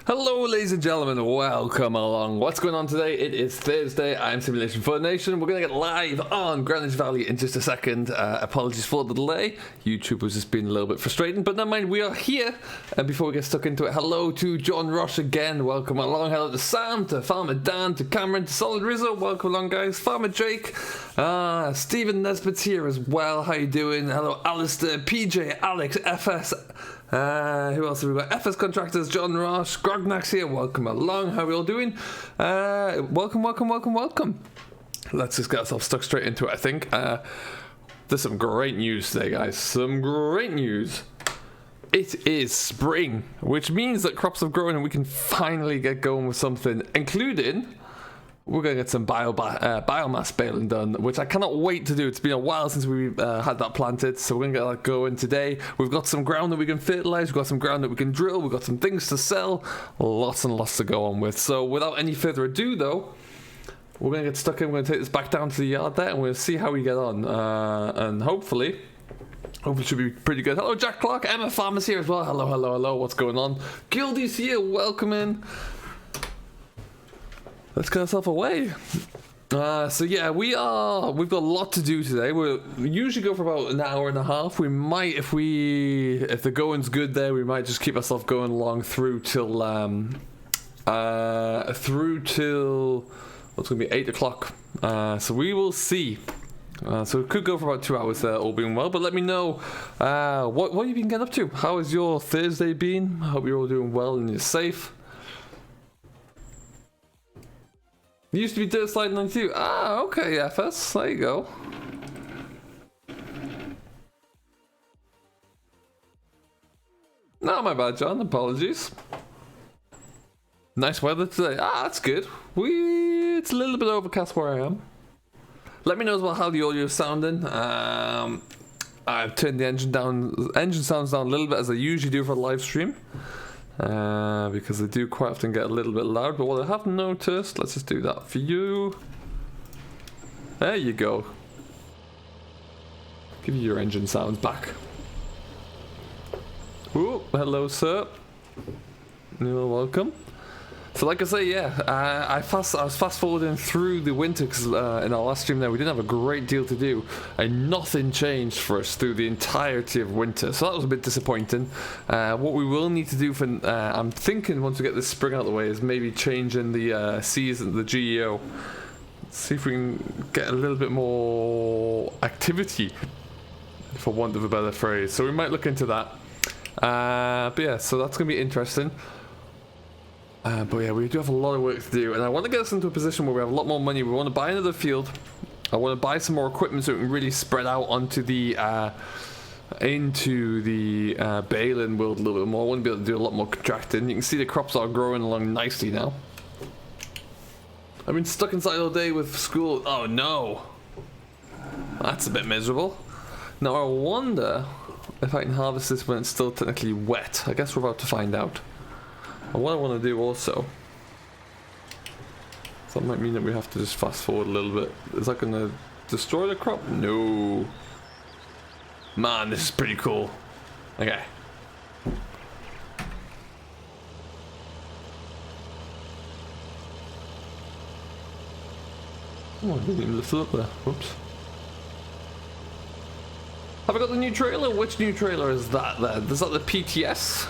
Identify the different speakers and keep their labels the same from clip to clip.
Speaker 1: Hello ladies and gentlemen, welcome along. What's going on today? It is Thursday, I'm Simulation for the Nation. We're going to get live on Greenwich Valley in just a second. Apologies for the delay, YouTube was just being a little bit frustrating, but never mind, we are here. And before we get stuck into it, hello to John Ross again, welcome along. Hello to Sam, to Farmer Dan, to Cameron, to Solid Rizzo, welcome along guys. Farmer Jake, Stephen Nesbitt's here as well, how you doing? Hello Alistair, PJ, Alex, FS, who else have we got? FS Contractors, John Ross, Grognax here, welcome along, how are we all doing? Welcome. Let's just get ourselves stuck straight into it, I think. There's some great news today, guys, some great news. It is spring, which means that crops have grown and we can finally get going with something, including we're going to get some biomass baling done, which I cannot wait to do. It's been a while since we had that planted, so we're going to get that going today. We've got some ground that we can fertilize, we've got some ground that we can drill, we've got some things to sell, lots and lots to go on with. So without any further ado though, we're going to get stuck in, we're going to take this back down to the yard there, and we're going to see how we get on, and hopefully it should be pretty good. Hello Jack Clark, Emma Farmer's here as well, hello, what's going on? Gildy's here, welcome in. Let's get ourselves away. So yeah, we've got a lot to do today. We usually go for about an hour and a half. We might, if the going's good there, we might just keep ourselves going along through till what's gonna be 8 o'clock. So we will see. So it could go for about 2 hours there, all being well. But let me know what have you been getting up to? How has your Thursday been? I hope you're all doing well and you're safe. It used to be Dirt Slide 92. Ah, okay, FS. There you go. Not my bad, John. Apologies. Nice weather today. Ah, that's good. It's a little bit overcast where I am. Let me know as well how the audio is sounding. I've turned the engine sounds down a little bit as I usually do for the live stream. Because they do quite often get a little bit loud, but what I have noticed, let's just do that for you. There you go. Give you your engine sounds back. Ooh, hello sir. You're welcome. So like I say, yeah, I was fast forwarding through the winter because in our last stream there we didn't have a great deal to do and nothing changed for us through the entirety of winter, so that was a bit disappointing. What we will need to do for, I'm thinking once we get this spring out of the way, is maybe changing the season, the GEO. See if we can get a little bit more activity, for want of a better phrase, so we might look into that. But yeah, so that's going to be interesting. But yeah, we do have a lot of work to do, and I want to get us into a position where we have a lot more money. We want to buy another field. I want to buy some more equipment so we can really spread out onto the Baling world a little bit more. I want to be able to do a lot more contracting. You can see the crops are growing along nicely now. I've been stuck inside all day with school. Oh no, that's a bit miserable. Now I wonder if I can harvest this when it's still technically wet. I guess we're about to find out. And what I want to do also, so that might mean that we have to just fast forward a little bit. Is that going to destroy the crop? No. Man, this is pretty cool. Okay. Oh, I didn't even lift it up there. Whoops. Have I got the new trailer? Which new trailer is that there? Is that the PTS?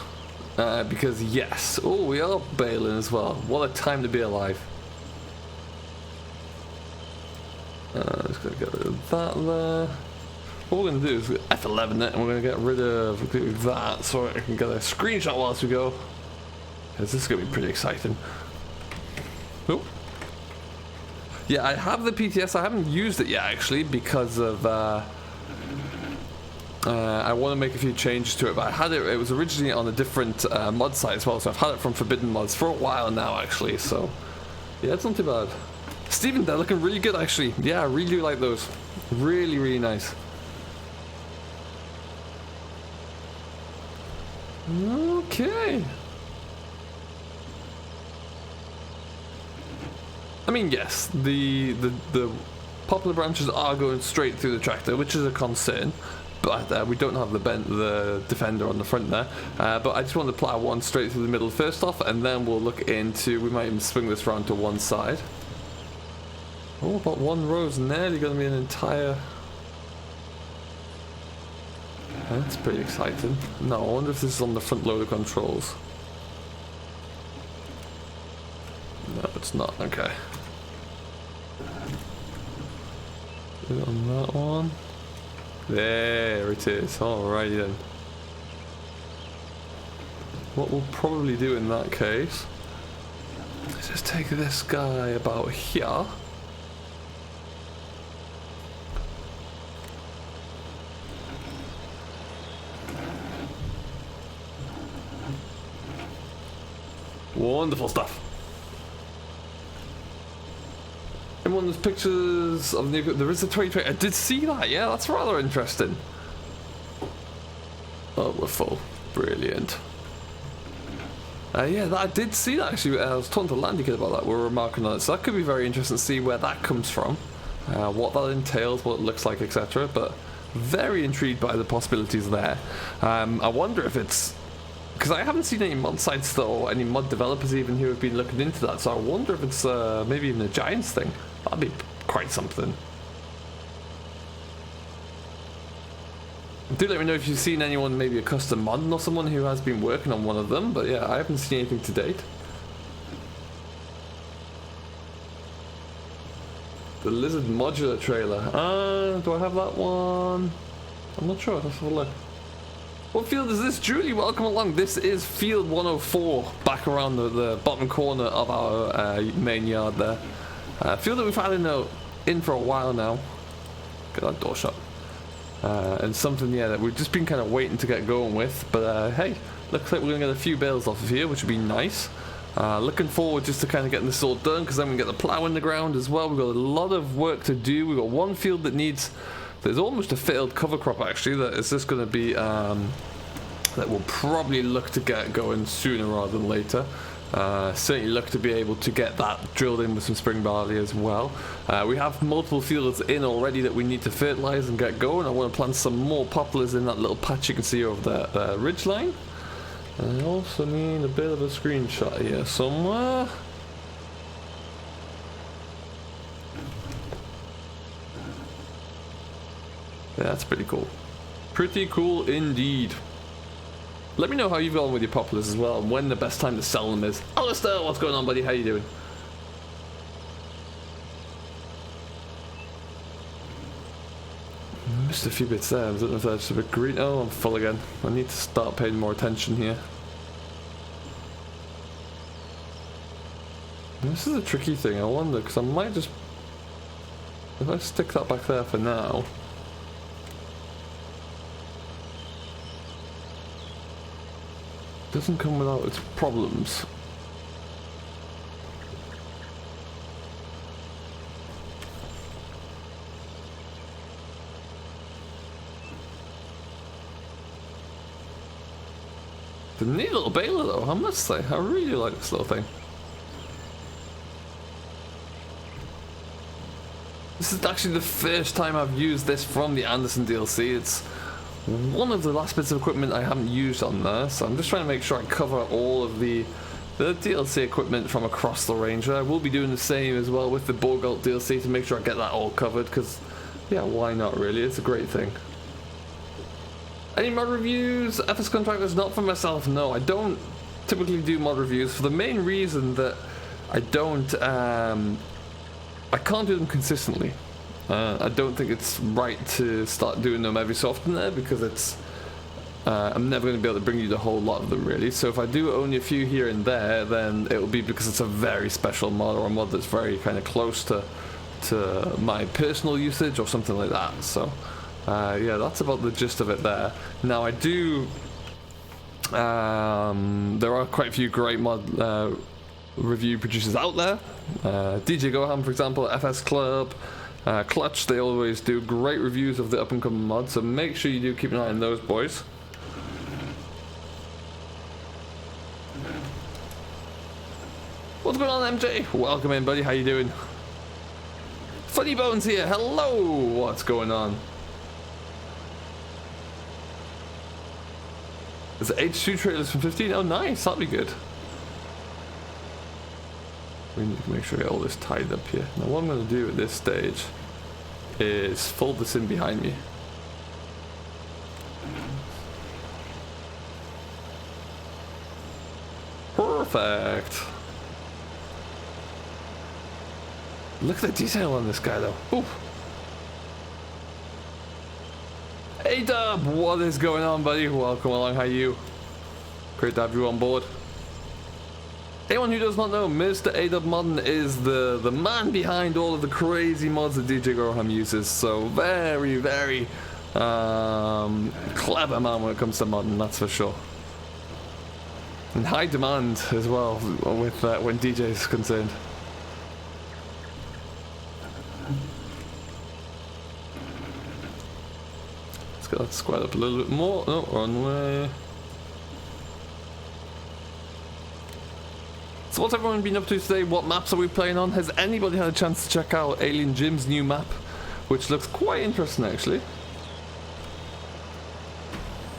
Speaker 1: Because yes, oh, we are baling as well. What a time to be alive. Just gonna get rid of that there. What we're gonna do is F11 it, and we're gonna get rid of that so I can get a screenshot whilst we go. Because this is gonna be pretty exciting. Oh. Yeah, I have the PTS. I haven't used it yet actually because of I want to make a few changes to it, but I had it was originally on a different mod site as well, so I've had it from Forbidden Mods for a while now actually, so yeah, it's not too bad. Steven, they're looking really good actually. Yeah, I really do like those. Really nice. Okay. I mean, yes, the popular branches are going straight through the tractor, which is a concern. but we don't have the defender on the front there. But I just want to plow one straight through the middle first off, and then we'll look into, we might even swing this round to one side. Oh, about one row's nearly going to be an entire... That's pretty exciting. No, I wonder if this is on the front loader controls. No, it's not. Okay. Put it on that one. There it is. Alright then. What we'll probably do in that case is just take this guy about here. Wonderful stuff. And one of those pictures of the, there is a 2020. I did see that. Yeah, that's rather interesting. Oh, we're full. Brilliant. Yeah, I did see that actually. I was talking to Landy Kid about that. We were remarking on it, so that could be very interesting to see where that comes from, what that entails, what it looks like, etc. But very intrigued by the possibilities there. I wonder if it's because I haven't seen any mod sites though, or any mod developers even who have been looking into that. So I wonder if it's maybe even a Giants thing. That'd be quite something. Do let me know if you've seen anyone, maybe a custom mod or someone who has been working on one of them, but yeah, I haven't seen anything to date. The Lizard modular trailer. Do I have that one? I'm not sure. Let's have a look. What field is this? Julie, welcome along. This is field 104, back around the bottom corner of our main yard there. Field that we've had in for a while now. Get that door shut. And something, yeah, that we've just been kind of waiting to get going with. But hey, looks like we're going to get a few bales off of here, which would be nice. Looking forward just to kind of getting this all done, because then we can get the plough in the ground as well. We've got a lot of work to do. We've got one field that needs... There's almost a failed cover crop actually, that is just going to be... that we'll probably look to get going sooner rather than later. Certainly look to be able to get that drilled in with some spring barley as well. We have multiple fields in already that we need to fertilise and get going. I want to plant some more poplars in that little patch you can see over the ridge line. And I also need a bit of a screenshot here somewhere. Yeah, that's pretty cool. Pretty cool indeed. Let me know how you've gone with your poplars as well, and when the best time to sell them is. Alistair, what's going on, buddy? How you doing? Missed a few bits there. I don't know if that's a bit green. Oh, I'm full again. I need to start paying more attention here. This is a tricky thing, I wonder, because I might just... If I stick that back there for now... Doesn't come without its problems. The neat little baler though, I must say. I really like this little thing. This is actually the first time I've used this from the Anderson DLC. It's one of the last bits of equipment I haven't used on there, so I'm just trying to make sure I cover all of the DLC equipment from across the range. I will be doing the same as well with the Borgalt DLC to make sure I get that all covered, because, yeah, why not really? It's a great thing. Any mod reviews? FS Contractors, not for myself, no. I don't typically do mod reviews for the main reason that I don't, I can't do them consistently. I don't think it's right to start doing them every so often there, because it's I'm never going to be able to bring you the whole lot of them really. So if I do only a few here and there, then it will be because it's a very special mod, or a mod that's very kind of close to my personal usage or something like that. So yeah, that's about the gist of it there. Now I do there are quite a few great mod review producers out there. DJ Goham, for example, FS Club, Clutch, they always do great reviews of the up and coming mods, so make sure you do keep an eye on those boys. What's going on, MJ? Welcome in, buddy. How you doing? Funny Bones here. Hello. What's going on? There's H2 trailers from 15. Oh, nice. That'll be good. We need to make sure we get all this tied up here. Now, what I'm going to do at this stage is fold this in behind me. Perfect. Look at the detail on this guy, though. Ooh. Hey Dub, what is going on, buddy? Welcome along, how are you? Great to have you on board. Anyone who does not know, Mr. A-Dub Modern is the man behind all of the crazy mods that DJ Groham uses. So very, very clever man when it comes to modding, that's for sure. And high demand as well with when DJ is concerned. Let's get that squared up a little bit more. No, wrong way. So what's everyone been up to today? What maps are we playing on? Has anybody had a chance to check out Alien Jim's new map? Which looks quite interesting actually.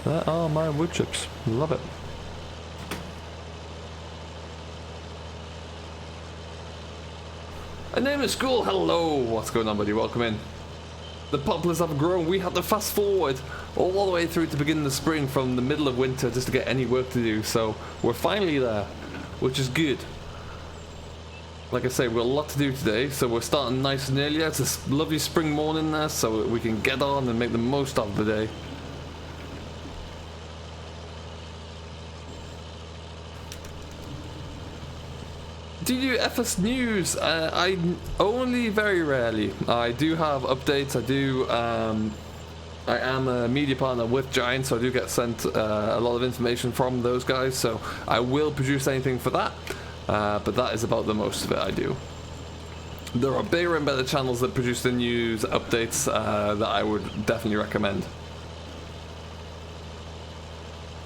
Speaker 1: There are my wood chips. Love it. A name is school. Hello. What's going on, buddy? Welcome in. The populace have grown. We had to fast forward all the way through to begin the spring from the middle of winter just to get any work to do. So we're finally there, which is good. Like I say, we've got a lot to do today, so we're starting nice and early. It's a lovely spring morning there, so we can get on and make the most of the day. Do you do FS News? I only very rarely. I do have updates. I am a media partner with Giant, so I do get sent a lot of information from those guys. So I will produce anything for that, but that is about the most of it I do. There are bigger and better channels that produce the news updates that I would definitely recommend.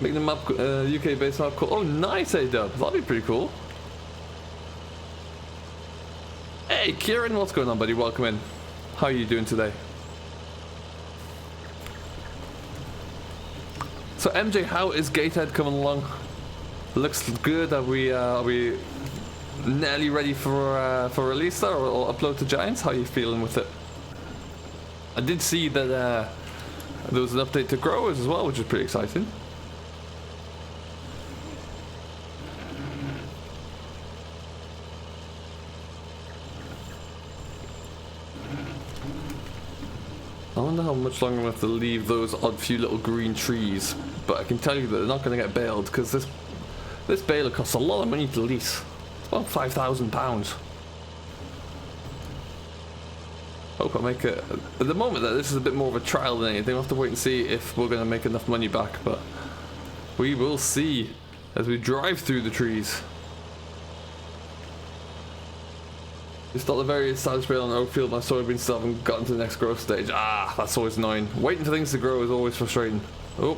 Speaker 1: Make the map UK based map cool. Oh, nice, A-Dub. That'd be pretty cool. Hey Kieran, what's going on, buddy? Welcome in. How are you doing today? So MJ, how is Gatehead coming along? Looks good. Are we nearly ready for release there, or upload to Giants? How are you feeling with it? I did see that there was an update to Growers as well, which is pretty exciting. I wonder how much longer I'm going to have to leave those odd few little green trees, but I can tell you that they're not going to get baled because this baler costs a lot of money to lease. It's about £5,000. Hope I make it. At the moment, this is a bit more of a trial than anything. We'll have to wait and see if we're going to make enough money back, but we will see as we drive through the trees. It's not the very established bale on the oak field. My soybeans still haven't gotten to the next growth stage. Ah, that's always annoying. Waiting for things to grow is always frustrating. Oh.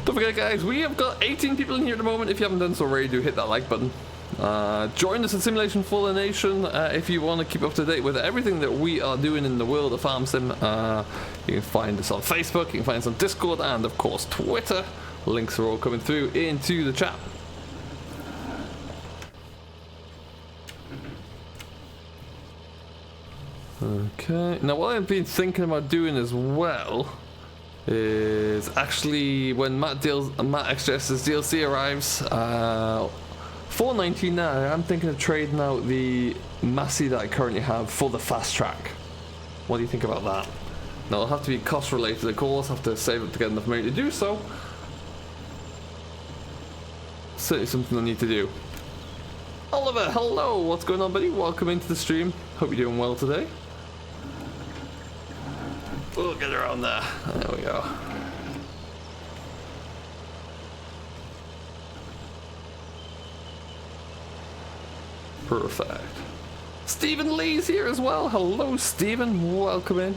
Speaker 1: Don't forget, guys, we have got 18 people in here at the moment. If you haven't done so already, do hit that like button. Join us in Simulation for the Nation if you want to keep up to date with everything that we are doing in the world of Farm Sim. You can find us on Facebook, you can find us on Discord, and of course Twitter. Links are all coming through into the chat. Okay, now what I've been thinking about doing as well is actually when Matt XJS's DLC arrives, $4.99 now, I'm thinking of trading out the Massey that I currently have for the fast track. What do you think about that? Now it'll have to be cost related, of course, have to save up to get enough money to do so. Certainly something I need to do. Oliver, hello, what's going on, buddy? Welcome into the stream. Hope you're doing well today. We'll get around there. There we go. Perfect. Stephen Lee's here as well. Hello, Stephen. Welcome in.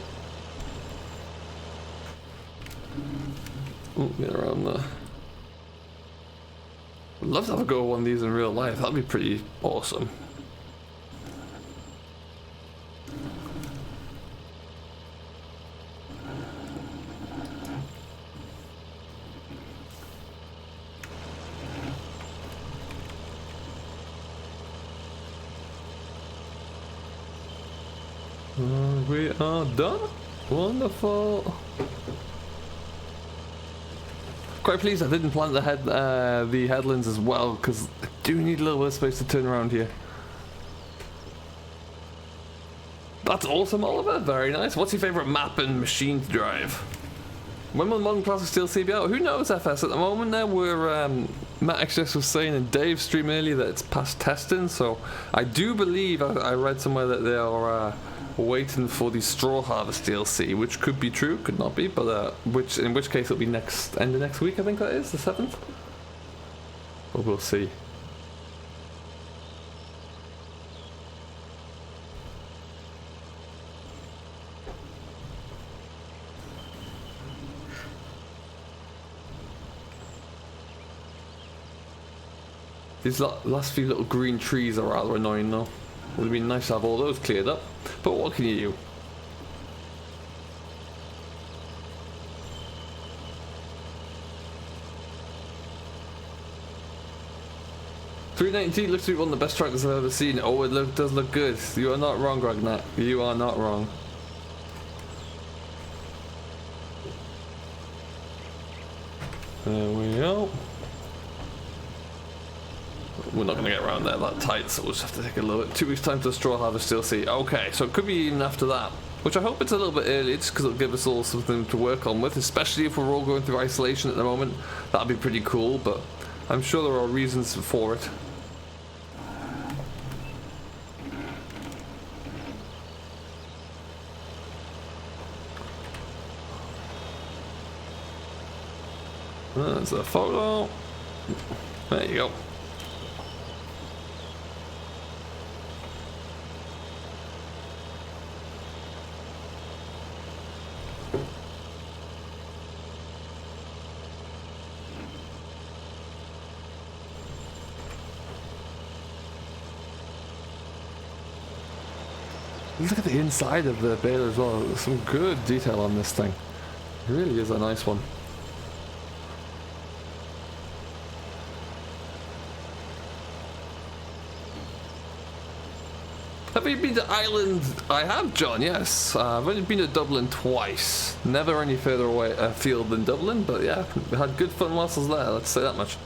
Speaker 1: Ooh, get around there. I'd love to have a go at one of these in real life. That'd be pretty awesome. We are done. Wonderful. Quite pleased I didn't plant the headlands as well, because I do need a little bit of space to turn around here. That's awesome, Oliver. Very nice. What's your favourite map and machine to drive? When will Modern Classics DLC be out? Who knows, FS? At the moment there, we're... Matt XS was saying in Dave's stream earlier that it's past testing, so I do believe I read somewhere that they are waiting for the Straw Harvest DLC, which could be true, could not be, but in which case it'll be end of next week, I think that is, the 7th. But we'll see. These last few little green trees are rather annoying though. It would have been nice to have all those cleared up, but what can you do? .390 looks to be one of the best tractors I've ever seen. Oh, it does look good. You are not wrong, Ragnar. You are not wrong. There we go. We're not going to get around there that tight, so we'll just have to take a little bit. 2 weeks time to the Straw Harvest DLC. Okay, so it could be even after that, which I hope it's a little bit early, just because it'll give us all something to work on with, especially if we're all going through isolation at the moment. That'd be pretty cool, but I'm sure there are reasons for it. There's a photo. There you go. Look at the inside of the Bale as well. There's some good detail on this thing. It really is a nice one. Have you been to Ireland? I have, John, yes. I've only been to Dublin twice. Never any further away afield than Dublin, but yeah, had good fun whilst I was there, let's say that much.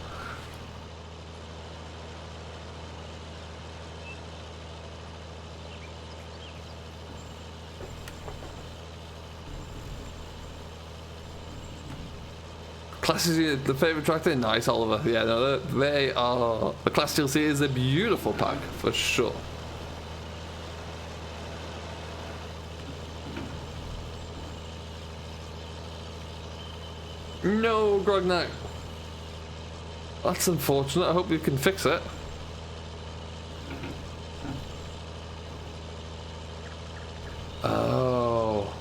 Speaker 1: Class is the favourite tractor? Nice, Oliver. Yeah, no, they are... The Class DLC is a beautiful pack, for sure. No, Grognak. That's unfortunate. I hope you can fix it. Oh.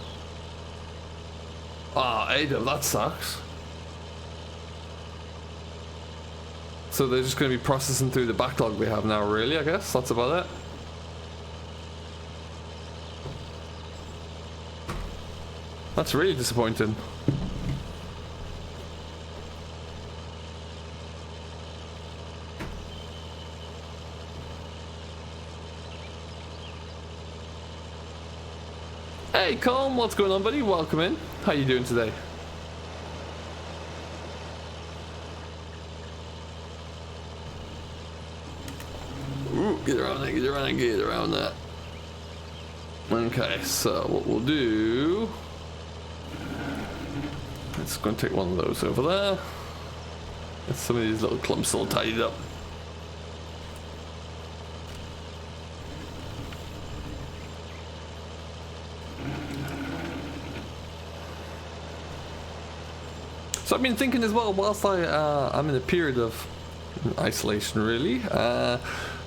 Speaker 1: Ah, Ada, that sucks. So they're just going to be processing through the backlog we have now, really, I guess? That's about it. That's really disappointing. Hey, Colm, what's going on, buddy? Welcome in. How you doing today? Ooh, get around there, get around there, get around there. Okay, so what we'll do... It's going to take one of those over there. Get some of these little clumps all tidied up. So I've been thinking as well, whilst I'm in a period of isolation, really.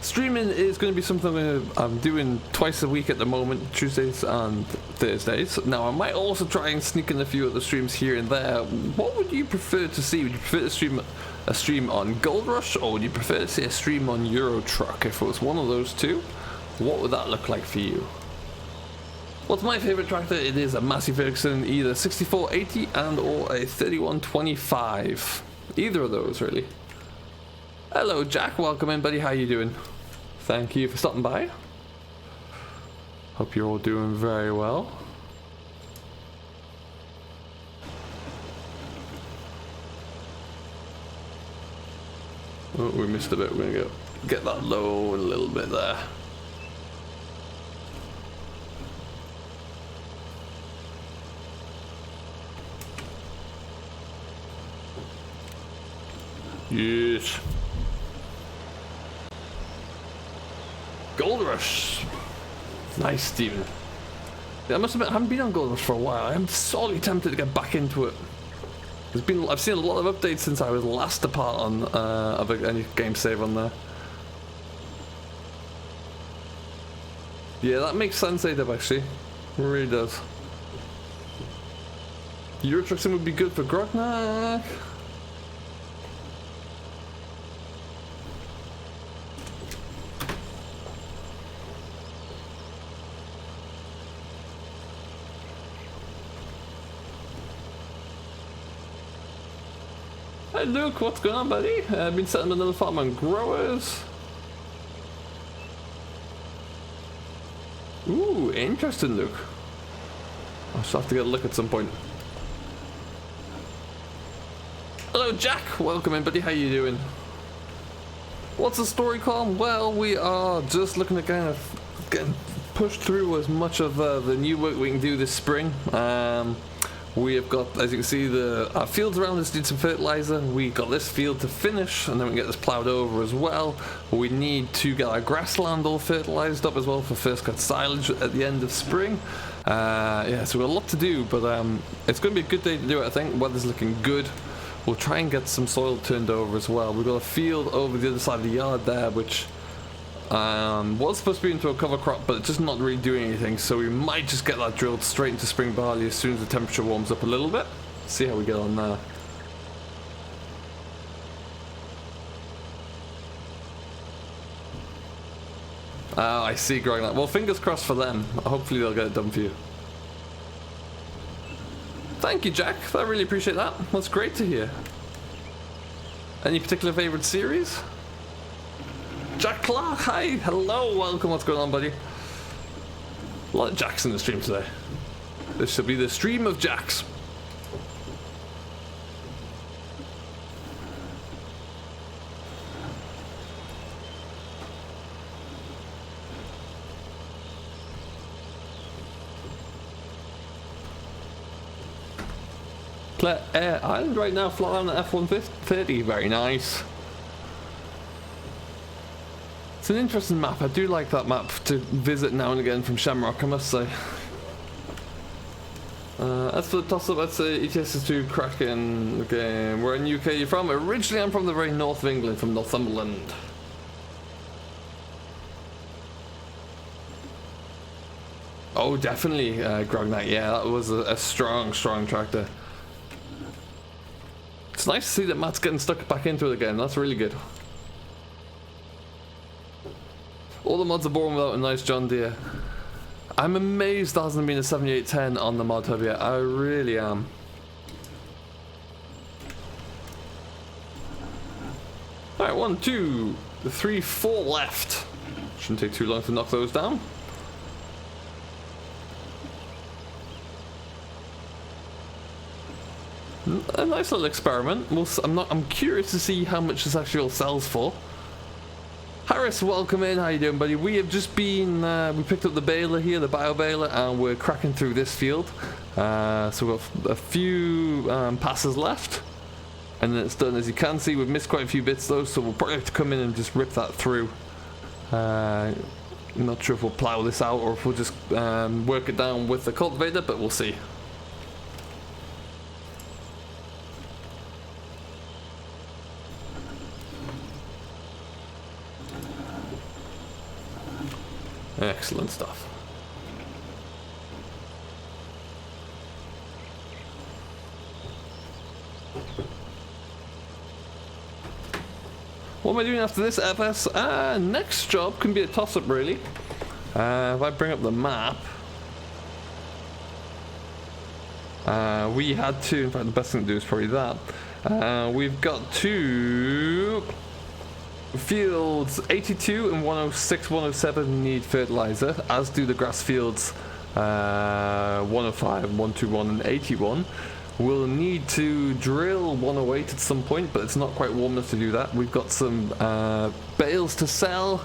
Speaker 1: Streaming is going to be something I'm doing twice a week at the moment, Tuesdays and Thursdays. Now, I might also try and sneak in a few other streams here and there. What would you prefer to see? Would you prefer to stream a stream on Gold Rush, or would you prefer to see a stream on Euro Truck? If it was one of those two, what would that look like for you? What's my favourite tractor? It is a Massey Ferguson, either 6480 and or a 3125. Either of those, really. Hello, Jack. Welcome in, buddy. How you doing? Thank you for stopping by. Hope you're all doing very well. Oh, we missed a bit. We're gonna go get that low a little bit there. Yes. Gold Rush. Nice, Steven. Yeah, I must admit, I haven't been on Gold Rush for a while. I'm sorely tempted to get back into it. I've seen a lot of updates since I was last apart on of any game save on there. Yeah, that makes sense, AW, actually. It really does. Euro Truck Sim would be good for Grognak. Hey Luke, what's going on, buddy? I've been setting another farm on growers. Ooh, interesting, Luke. I'll just have to get a look at some point. Hello, Jack. Welcome in, buddy. How you doing? What's the story, Colin? Well, we are just looking at kind of getting pushed through as much of the new work we can do this spring. We have got, as you can see, our fields around us need some fertilizer. We got this field to finish, and then we can get this ploughed over as well. We need to get our grassland all fertilized up as well for first cut silage at the end of spring. Yeah, so we've got a lot to do, but it's going to be a good day to do it, I think. Weather's looking good. We'll try and get some soil turned over as well. We've got a field over the other side of the yard there, which was supposed to be into a cover crop, but it's just not really doing anything, so we might just get that drilled straight into spring barley as soon as the temperature warms up a little bit. See how we get on there. Oh, I see, Greg. Well, fingers crossed for them. Hopefully they'll get it done for you. Thank you, Jack. I really appreciate that. That's great to hear. Any particular favourite series? Jack Clark, hi, hello, welcome, what's going on, buddy? A lot of Jacks in the stream today. This should be the stream of Jacks. Claire Air Island right now, flying on F-130, very nice. It's an interesting map. I do like that map to visit now and again from Shamrock, I must say. As for the toss-up, I'd say ETS is too cracking the game. Where in the UK you're from? Originally I'm from the very north of England, from Northumberland. Oh, definitely, Grognak. Yeah, that was a strong, strong tractor. It's nice to see that Matt's getting stuck back into it again. That's really good. All the mods are born without a nice John Deere. I'm amazed there hasn't been a 7810 on the mod hub yet. I really am. Alright, 1, 2, 3, 4 left. Shouldn't take too long to knock those down. A nice little experiment. I'm curious to see how much this actually sells for. Harris, welcome in. How you doing, buddy? We have just been, we picked up the baler here, the bio baler, and we're cracking through this field. So we've got a few passes left, and then it's done. As you can see, we've missed quite a few bits though, so we'll probably have to come in and just rip that through. I'm not sure if we'll plough this out or if we'll just work it down with the cultivator, but we'll see. Excellent stuff. What am I doing after this, FS? Next job can be a toss-up, really. If I bring up the map, we had to, in fact the best thing to do is probably that. We've got two fields, 82 and 106, 107 need fertilizer, as do the grass fields 105, 121 and 81. We'll need to drill 108 at some point, but it's not quite warm enough to do that. We've got some bales to sell,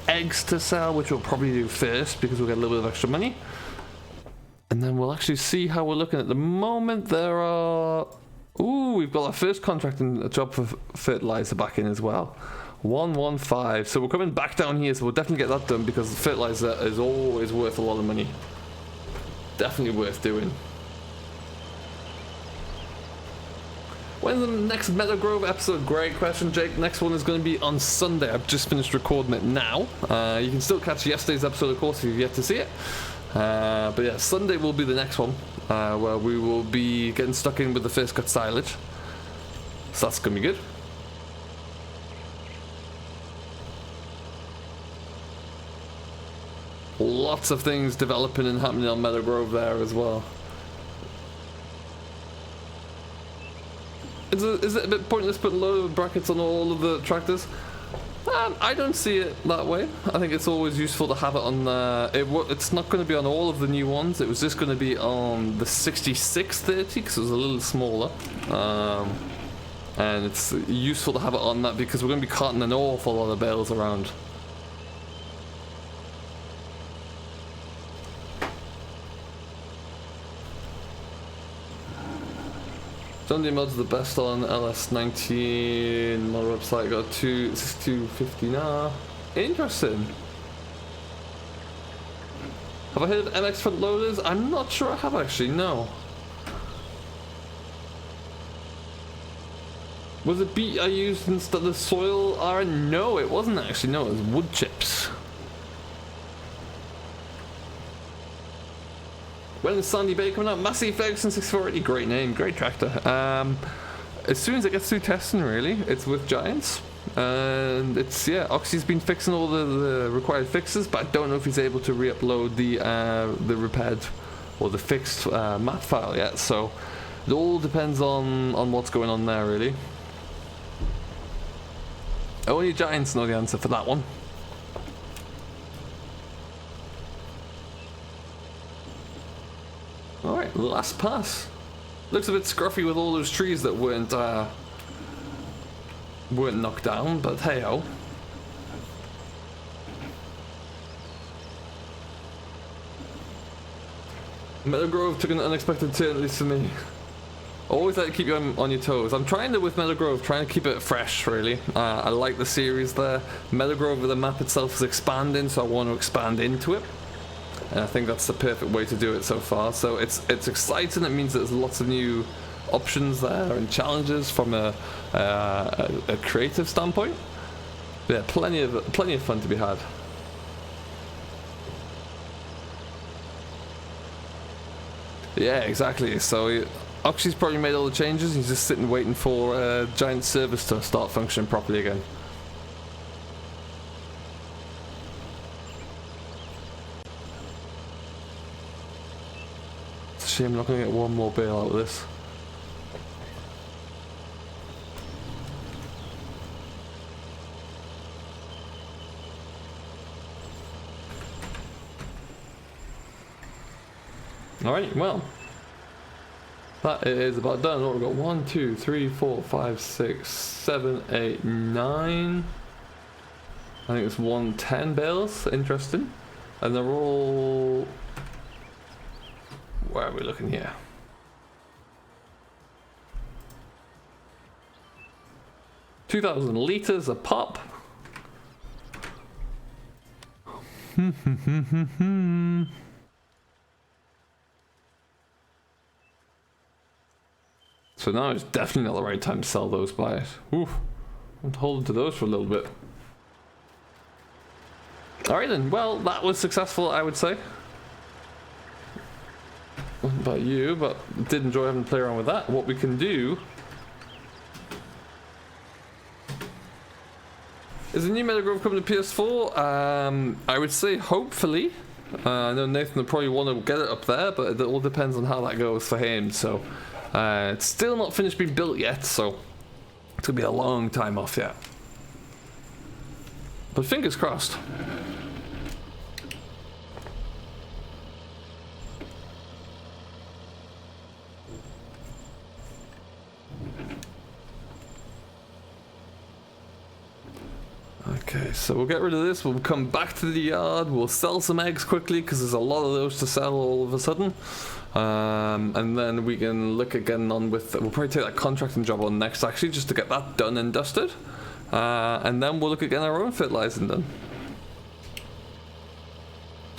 Speaker 1: eggs to sell, which we'll probably do first because we'll get a little bit of extra money. And then we'll actually see how we're looking at the moment. There are... Ooh, we've got our first contract and a job for fertilizer back in as well. 115. So we're coming back down here, so we'll definitely get that done because fertilizer is always worth a lot of money. Definitely worth doing. When's the next Meadow Grove episode? Great question, Jake. Next one is going to be on Sunday. I've just finished recording it now. You can still catch yesterday's episode, of course, if you've yet to see it. But yeah, Sunday will be the next one, where we will be getting stuck in with the first cut silage. So that's going to be good. Lots of things developing and happening on Meadow Grove there as well. Is it a bit pointless putting low brackets on all of the tractors? I don't see it that way. I think it's always useful to have it on it's not going to be on all of the new ones. It was just going to be on the 6630 because it was a little smaller. And it's useful to have it on that because we're going to be carting an awful lot of bales around. Sunday mod's the best on LS19 mod website. Got 250 now. Interesting. Have I heard of MX front loaders? I'm not sure I have actually. No. Was it beet I used instead of soil iron? No, it wasn't actually. No, it was wood chips. When is Sandy Bay coming out? Massey Ferguson 6480, great name, great tractor. As soon as it gets through testing, really, it's with Giants. And it's, yeah, Oxy's been fixing all the required fixes, but I don't know if he's able to re-upload the repaired or the fixed map file yet. So it all depends on what's going on there, really. Only Giants know the answer for that one. Alright, last pass. Looks a bit scruffy with all those trees that weren't knocked down, but hey ho. Meadow Grove took an unexpected turn, at least for me. Always like to keep you on your toes. I'm trying to, with Meadow Grove, trying to keep it fresh, really. I like the series there. Meadow Grove, the map itself is expanding, so I want to expand into it. And I think that's the perfect way to do it so far. So it's exciting. It means there's lots of new options there and challenges from a creative standpoint. But yeah, plenty of fun to be had. Yeah, exactly. So Oxy's probably made all the changes. He's just sitting waiting for Giant service to start functioning properly again. Shame I'm not going to get one more bale out of this. Alright, well. That is about done. What we've got 1, 2, 3, 4, 5, 6, 7, 8, 9. I think it's 110 bales. Interesting. And they're all... Where are we looking here? $2,000 liters a pop. So now it's definitely not the right time to sell those by it. Oof. I'm holding to those for a little bit. Alright then, well, that was successful, I would say. What about you? But did enjoy having to play around with that. What we can do is a new Meadow Grove coming to PS4. I would say hopefully. I know Nathan will probably want to get it up there, but it all depends on how that goes for him. So it's still not finished being built yet, so it's gonna be a long time off yet. But fingers crossed. Okay, so we'll get rid of this, we'll come back to the yard, we'll sell some eggs quickly because there's a lot of those to sell all of a sudden. And then we can look at getting on with, we'll probably take that contracting job on next actually, just to get that done and dusted. And then we'll look at getting our own fertilizing done.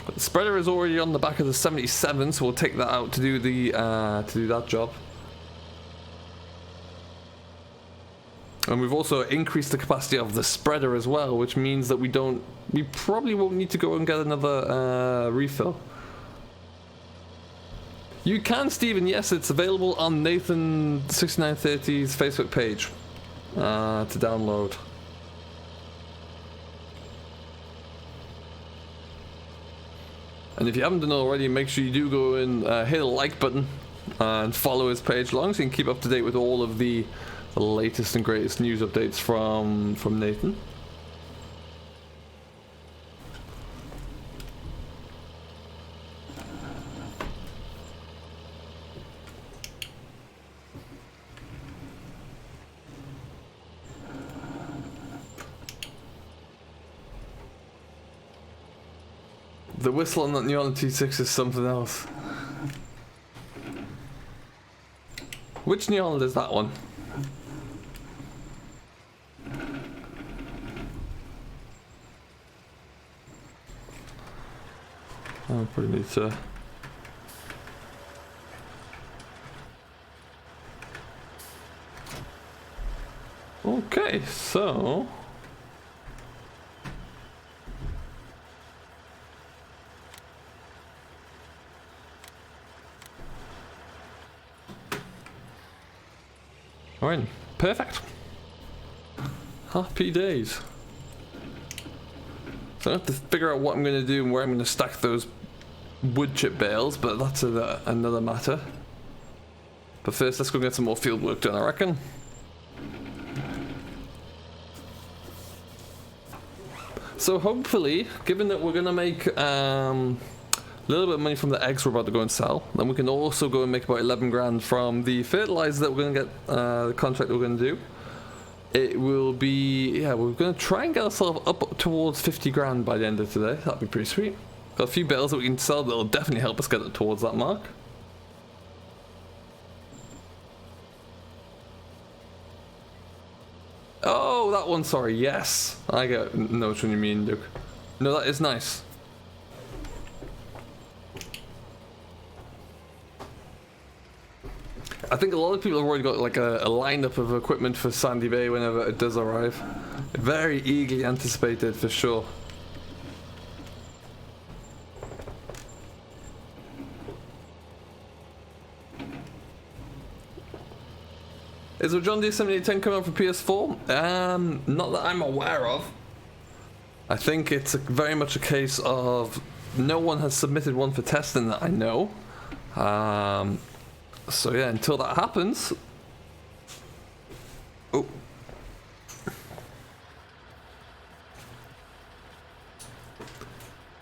Speaker 1: But the spreader is already on the back of the 77, so we'll take that out to do the that job. And we've also increased the capacity of the spreader as well, which means that we probably won't need to go and get another refill. You can, Stephen, yes, it's available on Nathan6930's Facebook page to download. And if you haven't done it already, make sure you do go and hit the like button and follow his page along so you can keep up to date with all of the latest and greatest news updates from Nathan. The whistle on that New Holland T6 is something else. Which New Holland is that one? I probably need to. Okay, so. Alright, perfect. Happy days. So I have to figure out what I'm going to do and where I'm going to stack those wood chip bales, but that's another matter. But first, let's go get some more field work done, I reckon. So hopefully, given that we're going to make a little bit of money from the eggs we're about to go and sell, then we can also go and make about 11 grand from the fertilizer that we're going to get, the contract that we're going to do. It will be, yeah, we're going to try and get ourselves up towards 50 grand by the end of today. That'd be pretty sweet. Got a few bales that we can sell that'll definitely help us get it towards that mark. Oh, that one, sorry, yes. I know which one you mean, Duke. No, that is nice. I think a lot of people have already got like a lineup of equipment for Sandy Bay whenever it does arrive. Very eagerly anticipated for sure. Is a John Deere 7810 coming out for PS4? Not that I'm aware of. I think it's very much a case of no one has submitted one for testing that I know. So yeah, until that happens. Oh.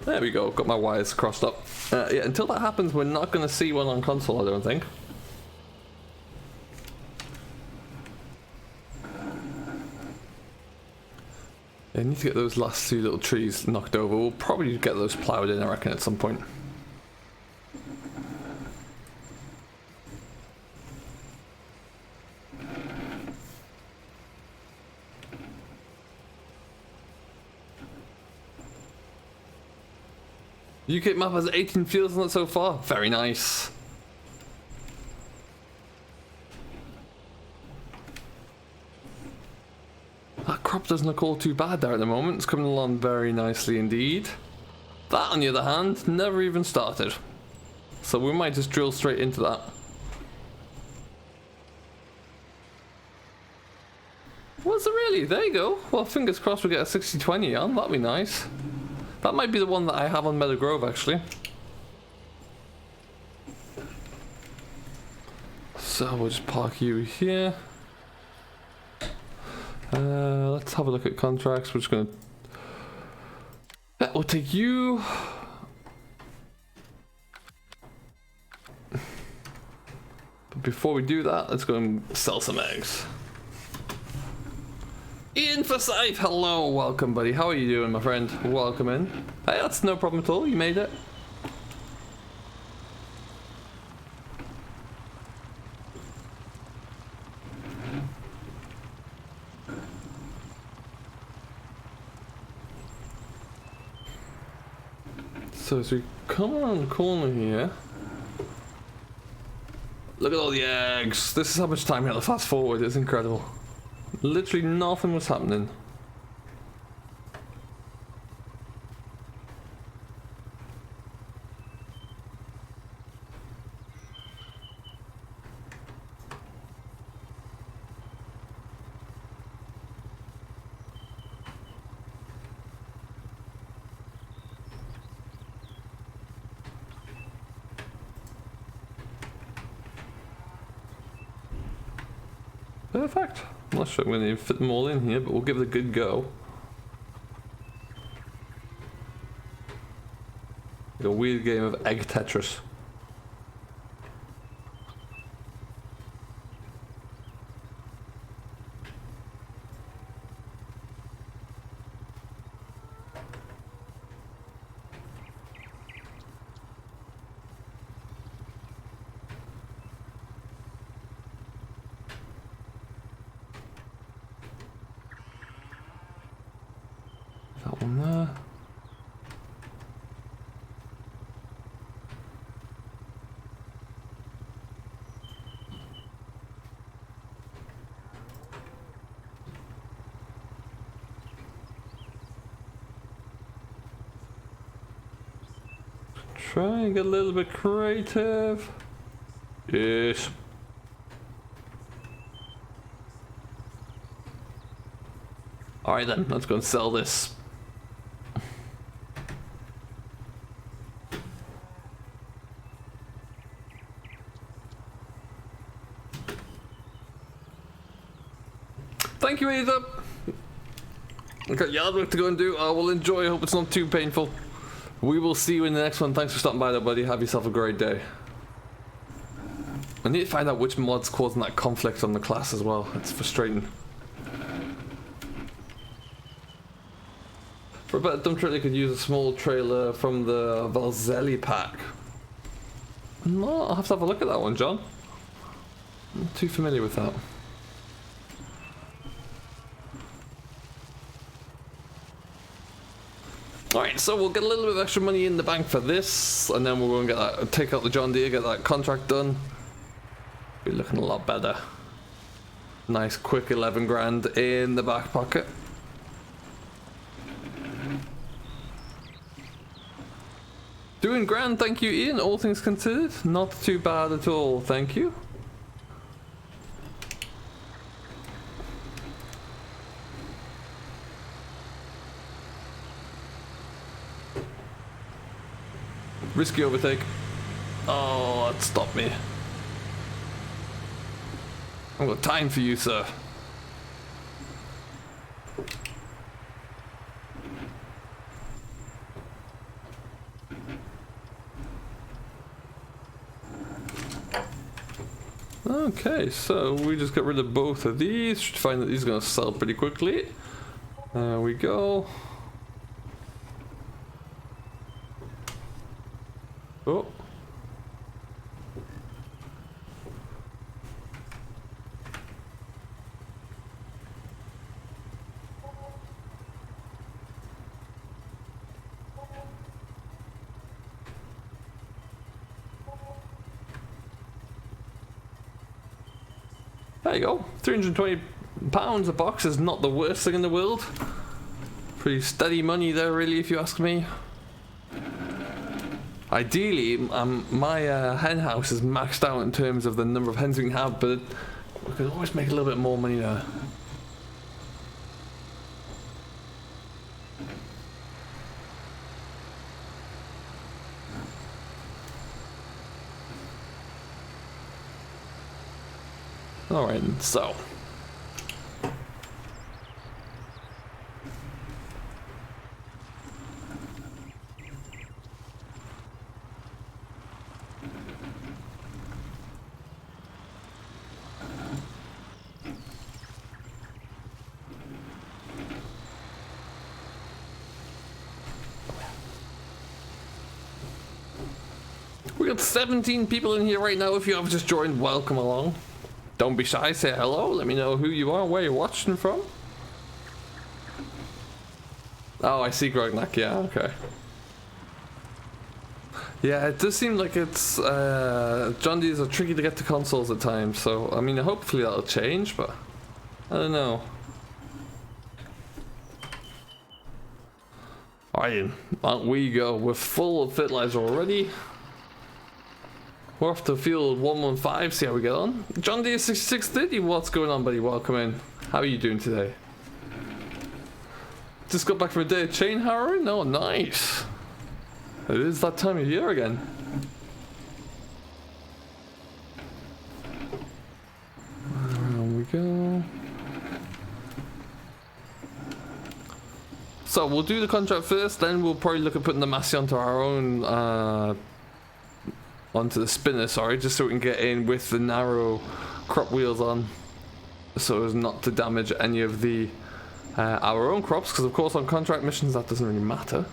Speaker 1: There we go, got my wires crossed up. Yeah, until that happens, we're not going to see one on console, I don't think. Yeah, I need to get those last two little trees knocked over. We'll probably get those ploughed in, I reckon, at some point. UK map has 18 fields on it so far. Very nice. Ah, crop doesn't look all too bad there at the moment. It's coming along very nicely indeed. That, on the other hand, never even started. So we might just drill straight into that. Was it really? There you go. Well, fingers crossed we get a 60-20 on. That'd be nice. That might be the one that I have on Meadow Grove, actually. So we'll just park you here. Let's have a look at contracts. We're just going to... we'll take you. But before we do that, let's go and sell some eggs. Ian Forsyth, hello, welcome buddy. How are you doing, my friend? Welcome in. Hey, that's no problem at all. You made it. So as we come around the corner here, look at all the eggs. This is how much time we had to fast forward. It's incredible. Literally nothing was happening. Perfect. I'm not sure I'm going to fit them all in here, but we'll give it a good go. Like a weird game of egg Tetris. That one there. Try and get a little bit creative. Yes. Alright then, let's go and sell this. Thank you, Ada. I've got yard work to go and do. I will enjoy. I hope it's not too painful. We will see you in the next one. Thanks for stopping by though, buddy. Have yourself a great day. I need to find out which mod's causing that conflict on the class as well. It's frustrating. For a better dump trailer, you could use a small trailer from the Valzelli pack. No, I'll have to have a look at that one, John. I'm not too familiar with that. Alright, so we'll get a little bit of extra money in the bank for this, and then we're going to get that, take out the John Deere, get that contract done. Be looking a lot better. Nice quick 11 grand in the back pocket. Doing grand, thank you, Ian. All things considered, not too bad at all, thank you. Risky overtake. Oh, that stopped me. I've got time for you, sir. Okay, so we just got rid of both of these. Should find that these are going to sell pretty quickly. There we go. Oh. There you go. 320 Pounds a box is not the worst thing in the world. Pretty steady money there, really, if you ask me. Ideally, my hen house is maxed out in terms of the number of hens we can have, but we could always make a little bit more money there. Alright, so. We got 17 people in here right now. If you have just joined, welcome along. Don't be shy, say hello, let me know who you are, where you're watching from. Oh, I see Grognak, yeah, okay. Yeah, it does seem like it's, John Deere's are tricky to get to consoles at times, so, I mean, hopefully that'll change, but I don't know. Alright, on we go. We're full of fertilizer already. We're off to field 115, see how we get on. John Deere 6630, what's going on, buddy? Welcome in. How are you doing today? Just got back from a day of chain harrowing? Oh, nice. It is that time of year again. There we go. So we'll do the contract first, then we'll probably look at putting the Massey onto our own onto the spinner, sorry, just so we can get in with the narrow crop wheels on, so as not to damage any of the our own crops, because of course on contract missions that doesn't really matter.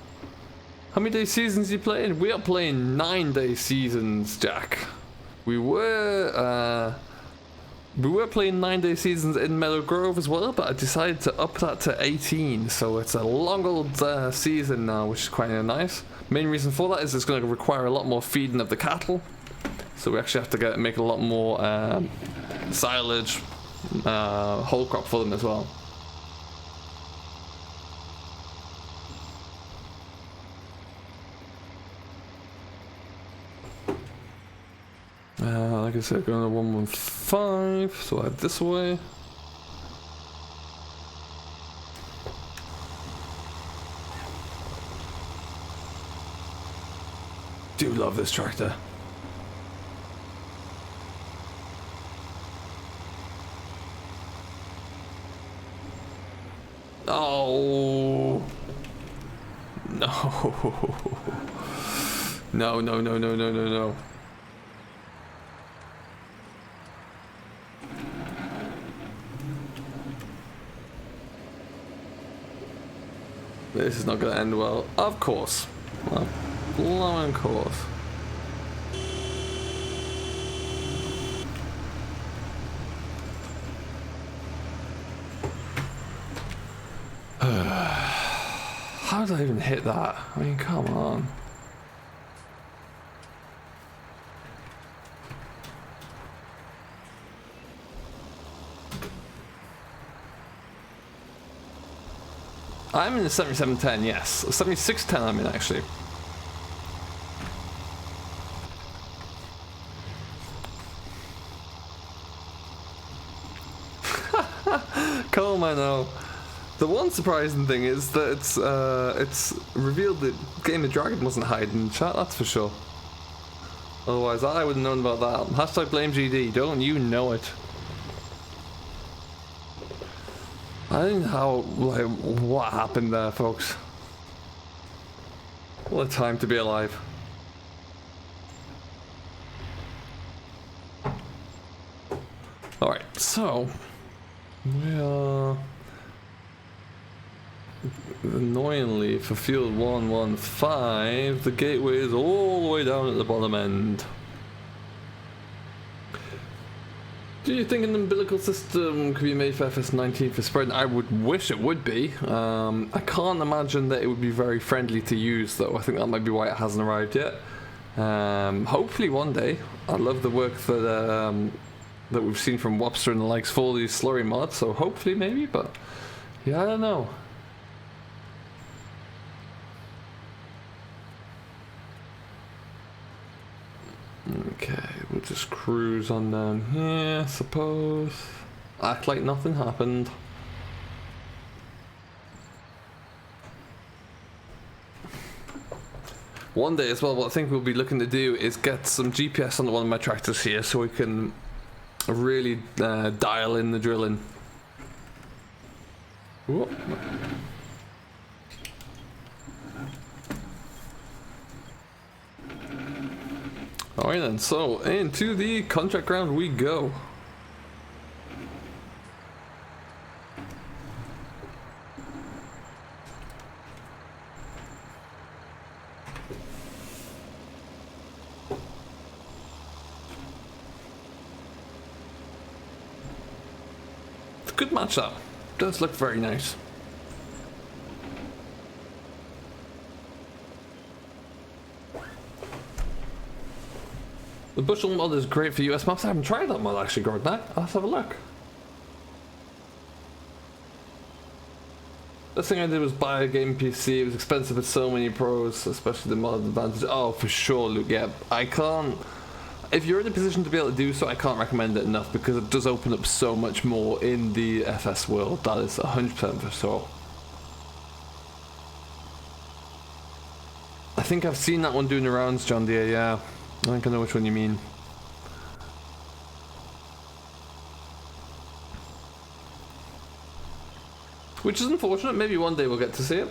Speaker 1: How many day seasons are you playing? We are playing 9-day seasons, Jack. We were playing 9-day seasons in Meadow Grove as well, but I decided to up that to 18, so it's a long old season now, which is quite nice. Main reason for that is it's going to require a lot more feeding of the cattle, so we actually have to make a lot more silage, whole crop for them as well. Like I said, going to 115, so I head this way. Do love this tractor. Oh no. No, no, no, no, no, no, no. This is not going to end well. Of course. Well, blowing course. How did I even hit that? I mean, come on. I'm in the 7710, yes. 7610 I'm in, actually. Calm, I know. The one surprising thing is that it's revealed that Game of Dragon wasn't hiding in chat, that's for sure. Otherwise, I would have known about that. Hashtag blame GD, don't you know it? I don't know how, like, what happened there, folks. What a time to be alive. Alright, so we are annoyingly for field 115, the gateway is all the way down at the bottom end. Do you think an umbilical system could be made for FS19 for spreading? I would wish it would be. I can't imagine that it would be very friendly to use though. I think that might be why it hasn't arrived yet. Hopefully one day. I love the work that that we've seen from Wobster and the likes for these slurry mods, so hopefully maybe, but yeah, I don't know. Okay, we'll just cruise on down here, I suppose. Act like nothing happened. One day as well, what I think we'll be looking to do is get some GPS on one of my tractors here so we can really dial in the drilling. Whoop. Alright then, so into the contract ground we go. Good match up. Does look very nice. The bushel mod is great for US maps. I haven't tried that mod actually, Gordon. Let's have a look. This thing I did was buy a game PC. It was expensive with so many pros, especially the mod advantage. Oh, for sure, Luke. Yeah, I can't. If you're in a position to be able to do so, I can't recommend it enough because it does open up so much more in the FS world. That is 100% for sure. I think I've seen that one doing the rounds, John Deere, yeah. I think I know which one you mean. Which is unfortunate, maybe one day we'll get to see it.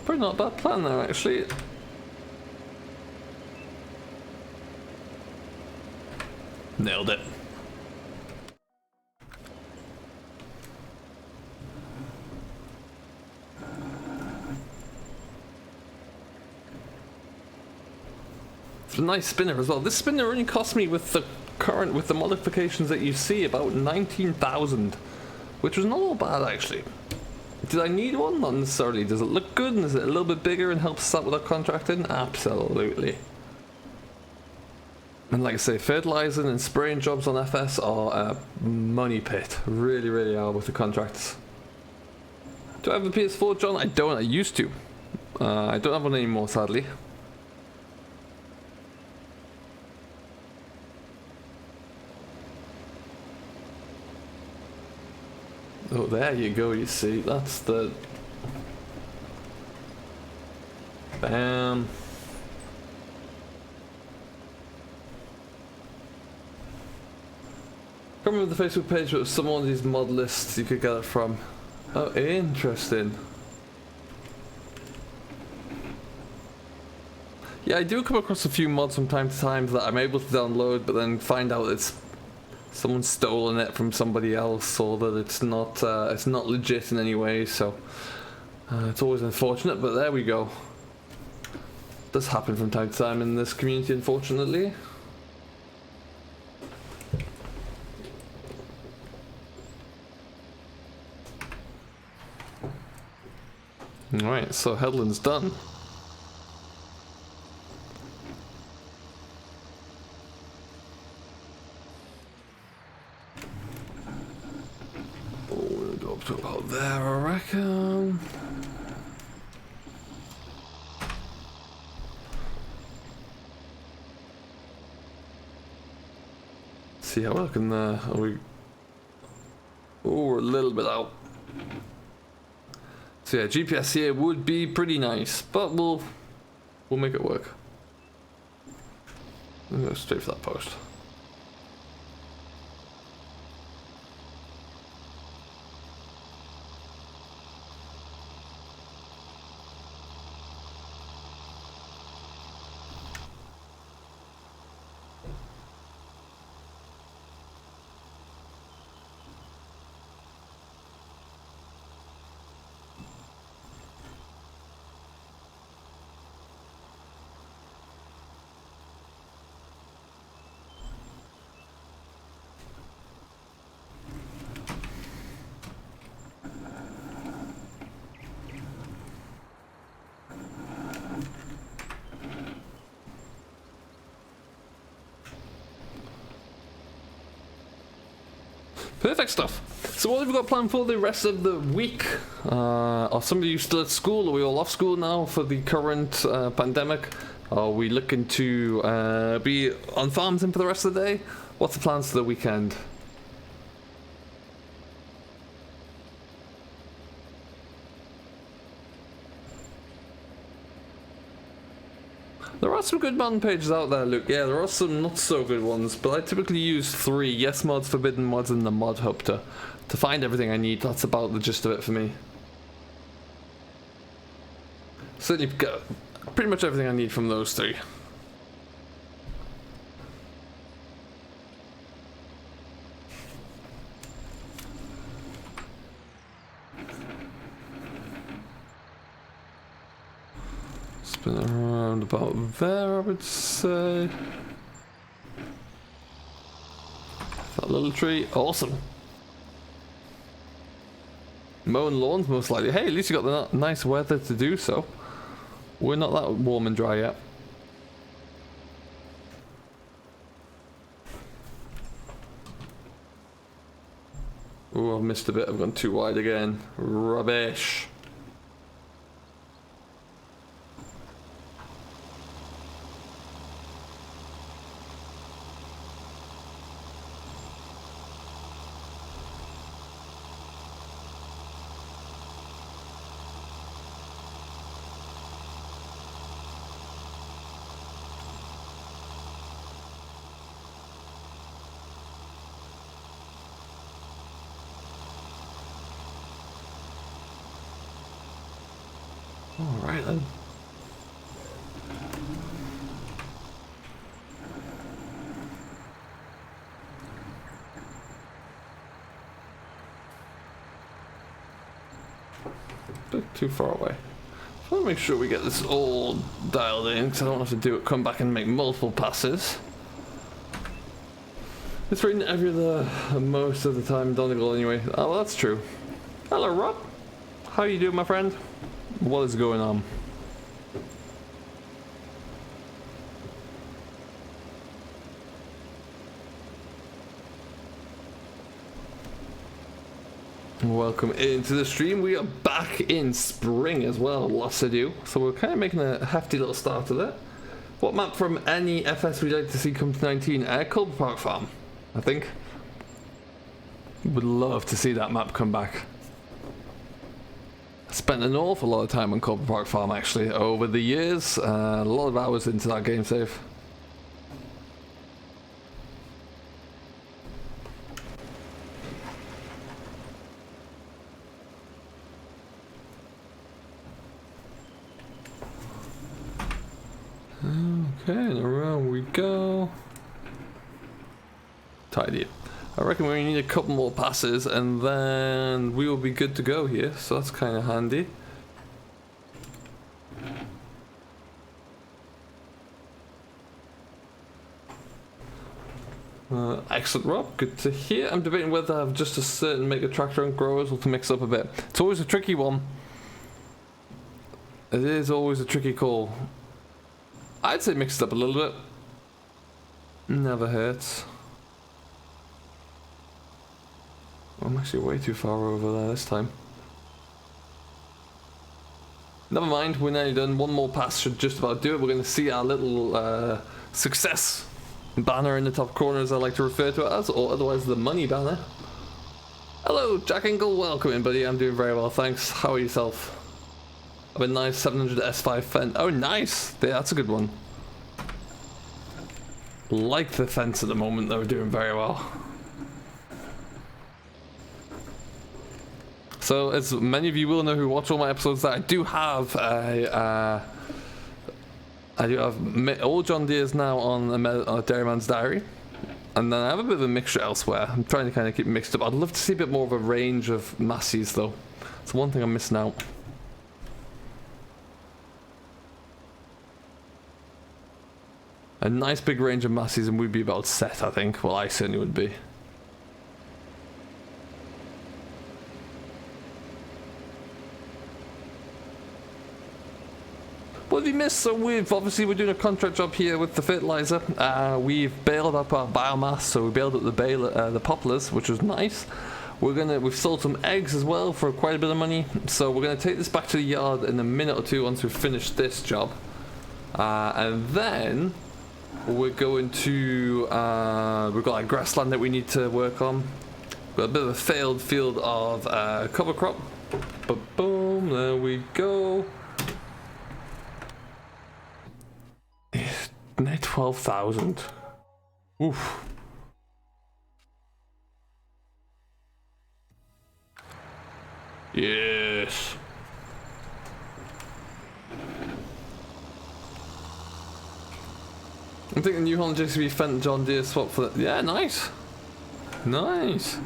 Speaker 1: Probably not a bad plan though, actually. Nailed it. It's a nice spinner as well. This spinner only cost me with the modifications that you see about 19,000, which was not all bad actually. Did I need one? Not necessarily. Does it look good and is it a little bit bigger and helps us out with our contracting? Absolutely. And like I say, fertilizing and spraying jobs on FS are a money pit. Really, really are with the contracts. Do I have a PS4, John? I don't. I used to. I don't have one anymore, sadly. Oh, there you go, you see, that's the... Bam. I can't remember the Facebook page, but it was some of these mod lists you could get it from. Oh, interesting. Yeah, I do come across a few mods from time to time that I'm able to download, but then find out it's someone's stolen it from somebody else, or that it's not legit in any way. So it's always unfortunate, but there we go. It does happen from time to time in this community, unfortunately. Alright, so Headland's done. To about there, I reckon. See how we're looking there. Are we? Oh, we're a little bit out. So yeah, GPS here would be pretty nice, but we'll make it work. We'll go straight for that post. Perfect stuff. So what have we got planned for the rest of the week? Are some of you still at school? Are we all off school now for the current pandemic? Are we looking to be on farms in for the rest of the day? What's the plans for the weekend? There are some good mod pages out there, Luke. Yeah, there are some not so good ones, but I typically use 3 Yes Mods, Forbidden Mods, and the Mod Hub to find everything I need. That's about the gist of it for me. Certainly got pretty much everything I need from those 3. Spin it around about there, I would say. That little tree, awesome. Mowing lawns, most likely. Hey, at least you got the nice weather to do so. We're not that warm and dry yet. Oh, I've missed a bit. I've gone too wide again. Rubbish. Alright then. A bit too far away. I want to make sure we get this all dialed in because I don't have to do it, come back and make multiple passes. It's raining every other most of the time in Donegal anyway. Oh, well, that's true. Hello, Rob. How you doing, my friend? What is going on? Welcome into the stream. We are back in spring as well, lots to do. So we're kind of making a hefty little start of it. What map from any FS would you like to see come to 19? Culver Park Farm, I think. Would love to see that map come back. Spent an awful lot of time on Culver Park Farm actually over the years. A lot of hours into that game save. Okay, and around we go. Tidy. I reckon we need a couple more passes and then we will be good to go here, so that's kind of handy. Excellent, Rob. Good to hear. I'm debating whether I have just a certain mega tractor and growers or to mix up a bit. It's always a tricky one. It is always a tricky call. I'd say mix it up a little bit. Never hurts. I'm actually way too far over there this time. Never mind, we're nearly done. One more pass should just about do it. We're going to see our little success banner in the top corner, as I like to refer to it as, or otherwise the money banner. Hello, Jack Ingle. Welcome in, buddy. I'm doing very well, thanks. How are yourself? I have a nice 700 S5 fence. Oh, nice. Yeah, that's a good one. Like the fence at the moment, though, doing very well. So, as many of you will know who watch all my episodes, that I do have all John Deere's now on a Dairyman's Diary, and then I have a bit of a mixture elsewhere. I'm trying to kind of keep it mixed up. I'd love to see a bit more of a range of Massies, though. It's one thing I'm missing out. A nice big range of Massies and we'd be about set, I think. Well, I certainly would be. Well, be missed. So we're doing a contract job here with the fertilizer. We've baled up our biomass, so we baled up the poplars, which was nice. We've sold some eggs as well for quite a bit of money. So we're gonna take this back to the yard in a minute or two once we've finished this job, and then we're going to we've got like grassland that we need to work on. We've got a bit of a failed field of cover crop, but boom, there we go. Net 12,000. Oof. Yes. I'm thinking New Holland JCB Fenton John Deere swap for that. Yeah, nice. Nice.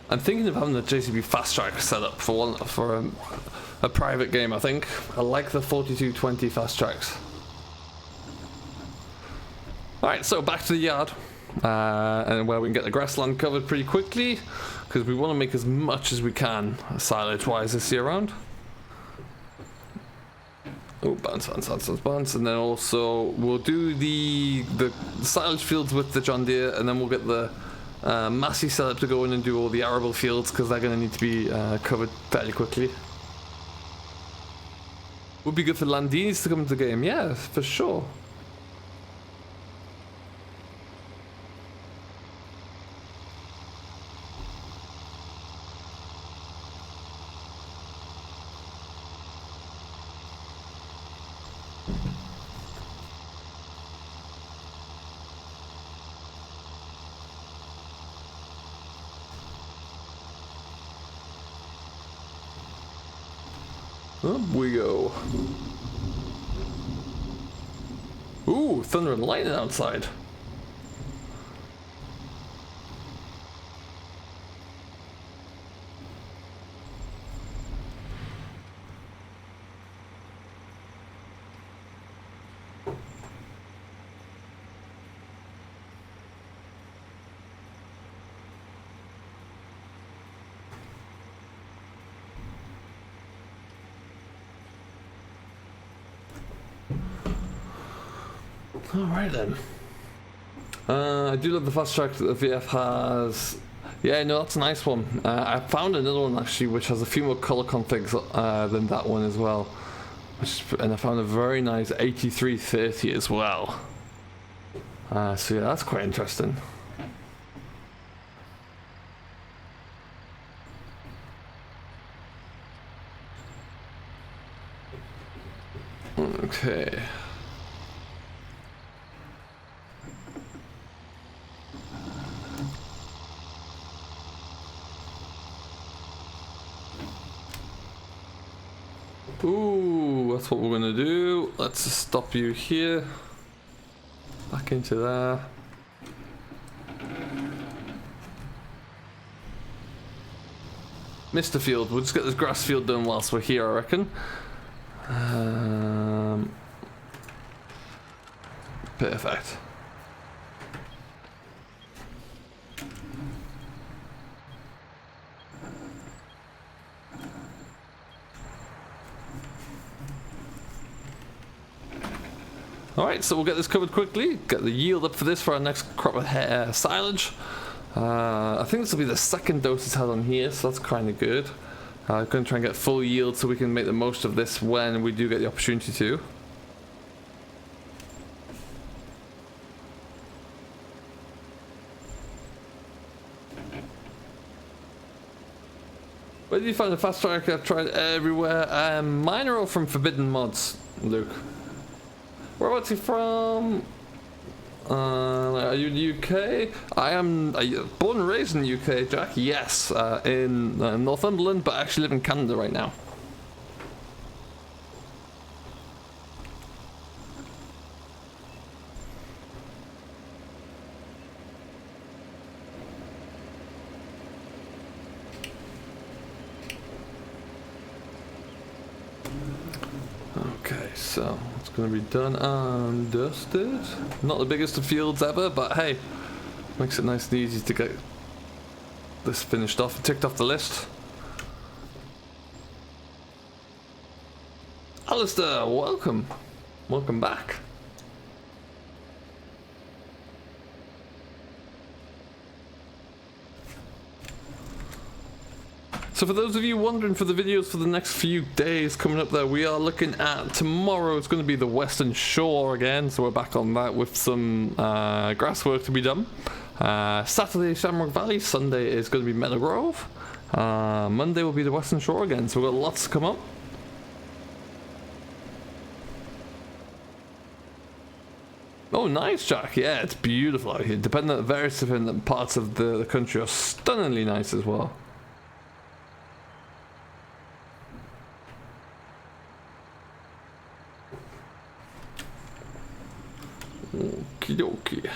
Speaker 1: I'm thinking of having the JCB Fast Track set up for a private game, I think. I like the 4220 Fast Tracks. Alright, so back to the yard. And where we can get the grassland covered pretty quickly, because we want to make as much as we can silage wise this year round. Oh, bounce, and then also we'll do the silage fields with the John Deere, and then we'll get the Massey set up to go in and do all the arable fields, because they're going to need to be covered fairly quickly. Would be good for Landinis to come into the game, yeah, for sure. Up we go. Ooh, thunder and lightning outside. Alright then. I do love the fast track that the VF has. Yeah, no, that's a nice one. I found another one actually which has a few more color configs than that one as well. And I found a very nice 8330 as well. So yeah, that's quite interesting. Okay. Ooh, that's what we're gonna do. Let's just stop you here. Back into there. Mr. Field, we'll just get this grass field done whilst we're here, I reckon. Perfect. Alright, so we'll get this covered quickly, get the yield up for this for our next crop of silage. I think this will be the second dose it's had on here, so that's kind of good. I'm going to try and get full yield so we can make the most of this when we do get the opportunity to. Where did you find the fast track? I've tried everywhere. Mine are all from Forbidden Mods, Luke. Whereabouts are you from? Are you in the UK? I am born and raised in the UK, Jack. Yes, in Northumberland, but I actually live in Canada right now. Okay, so it's going to be done and dusted. Not the biggest of fields ever, but hey, makes it nice and easy to get this finished off and ticked off the list. Alistair, welcome. Welcome back. So for those of you wondering for the videos for the next few days coming up there, we are looking at tomorrow. It's going to be the Western Shore again, so we're back on that with some grass work to be done. Saturday, Shamrock Valley. Sunday is going to be Meadow Grove. Monday will be the Western Shore again, so we've got lots to come up. Oh, nice, Jack. Yeah, it's beautiful out here. Depending on various different parts of the country are stunningly nice as well. Okie dokie.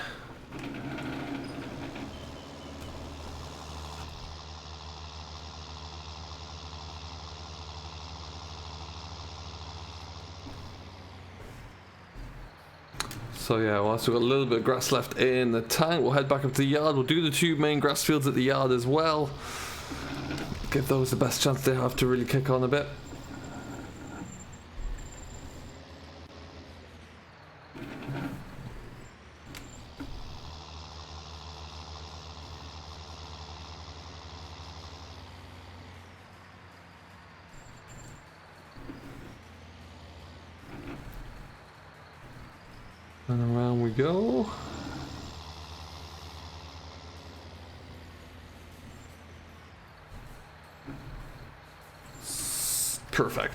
Speaker 1: So yeah, whilst we've got a little bit of grass left in the tank, we'll head back up to the yard. We'll do the 2 main grass fields at the yard as well. Give those the best chance they have to really kick on a bit. And around we go. Perfect.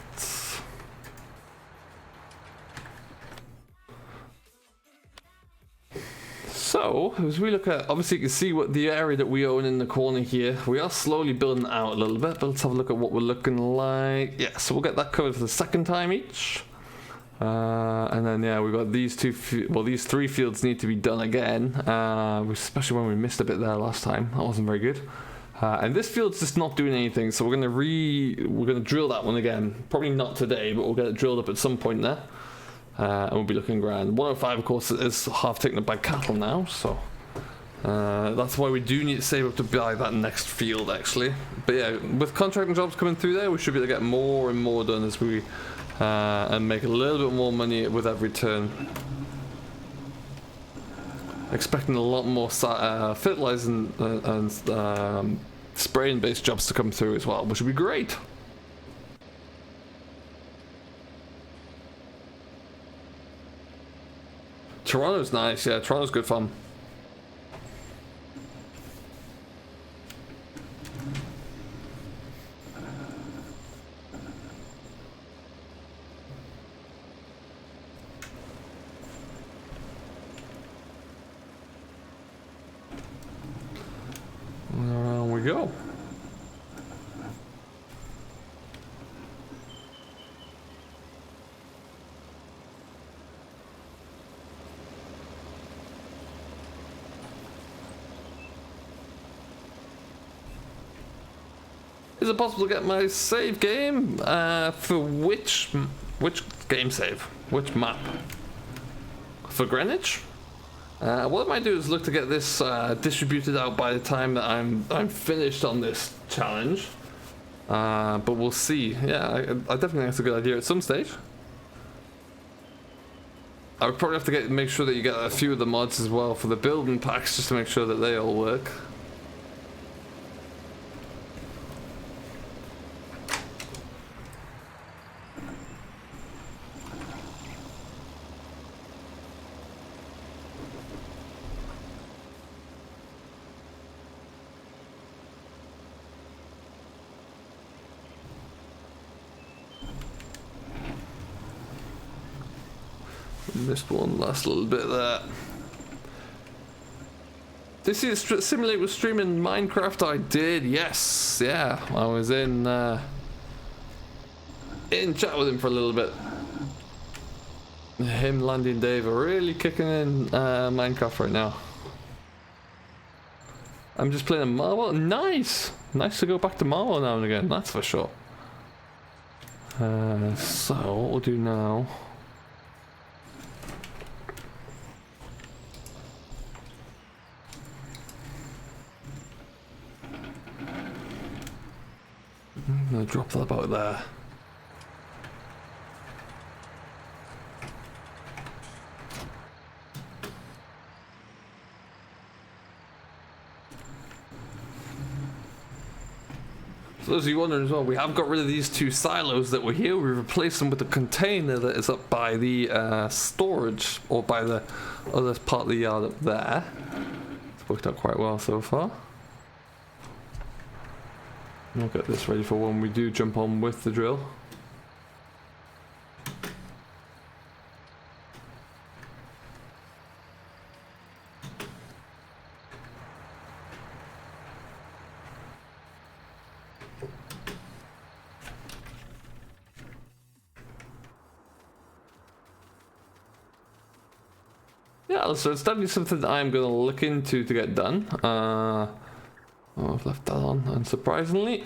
Speaker 1: So, as we look at, obviously you can see what the area that we own in the corner here. We are slowly building it out a little bit, but let's have a look at what we're looking like. Yeah, so we'll get that covered for the second time each. And then yeah, we've got these these 3 fields need to be done again, especially when we missed a bit there last time. That wasn't very good. And this field's just not doing anything, so we're gonna drill that one again. Probably not today, but we'll get it drilled up at some point there, and we'll be looking grand. 105, of course, is half taken up by cattle now, so that's why we do need to save up to buy that next field actually. But yeah, with contracting jobs coming through there, we should be able to get more and more done as we and make a little bit more money with every turn. Expecting a lot more fertilizer and spraying based jobs to come through as well, which would be great. Toronto's nice, yeah, Toronto's good fun. Around we go. Is it possible to get my save game? For which game save? Which map? For Greenwich? What I might do is look to get this distributed out by the time that I'm finished on this challenge. But we'll see. Yeah, I definitely think that's a good idea at some stage. I would probably have to make sure that you get a few of the mods as well for the building packs, just to make sure that they all work. Missed one last little bit there. Did you see the simulate was streaming Minecraft? I did, yes, yeah. I was in chat with him for a little bit. Him, Landy, and Dave are really kicking in Minecraft right now. I'm just playing a Marvel. Nice, nice to go back to Marvel now and again. That's for sure. So what we'll do now. I'm gonna drop that about there. So those of you wondering as well, we have got rid of these 2 silos that were here. We replaced them with the container that is up by the storage, or by the other part of the yard up there. It's worked out quite well so far. We'll get this ready for when we do jump on with the drill. Yeah, so it's definitely something that I'm going to look into to get done. Oh, I've left that on, unsurprisingly.